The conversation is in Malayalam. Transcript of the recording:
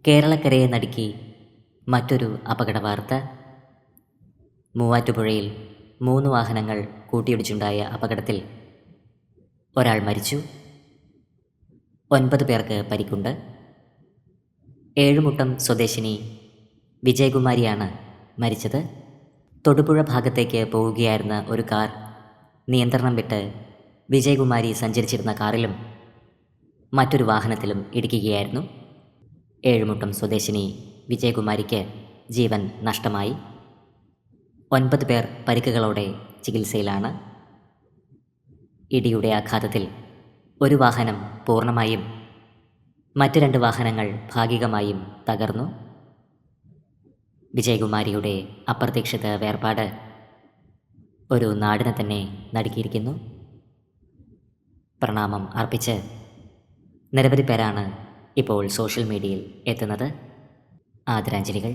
കേരളക്കരയെ നടുക്കി മറ്റൊരു അപകട വാർത്ത. മൂവാറ്റുപുഴയിൽ 3 വാഹനങ്ങൾ കൂട്ടിയിടിച്ചുണ്ടായ അപകടത്തിൽ ഒരാൾ മരിച്ചു, 9 പേർക്ക് പരിക്കുണ്ട്. ഏഴുമുട്ടം സ്വദേശിനി വിജയകുമാരിയാണ് മരിച്ചത്. തൊടുപുഴ ഭാഗത്തേക്ക് പോവുകയായിരുന്ന ഒരു കാർ നിയന്ത്രണം വിട്ട് വിജയകുമാരി സഞ്ചരിച്ചിരുന്ന കാറിലും മറ്റൊരു വാഹനത്തിലും ഇടിക്കുകയായിരുന്നു. ഏഴുമുട്ടം സ്വദേശിനി വിജയകുമാരിക്ക് ജീവൻ നഷ്ടമായി. 9 പേർ പരിക്കുകളോടെ ചികിത്സയിലാണ്. ഇടിയുടെ ആഘാതത്തിൽ ഒരു വാഹനം പൂർണ്ണമായും മറ്റ് 2 വാഹനങ്ങൾ ഭാഗികമായും തകർന്നു. വിജയകുമാരിയുടെ അപ്രതീക്ഷിത വേർപാട് ഒരു നാടിനെ തന്നെ നടുക്കിയിരിക്കുന്നു. പ്രണാമം അർപ്പിച്ച് നിരവധി പേരാണ് ഇപ്പോൾ സോഷ്യൽ മീഡിയയിൽ എത്തുന്നത്. ആദരാഞ്ജലികൾ.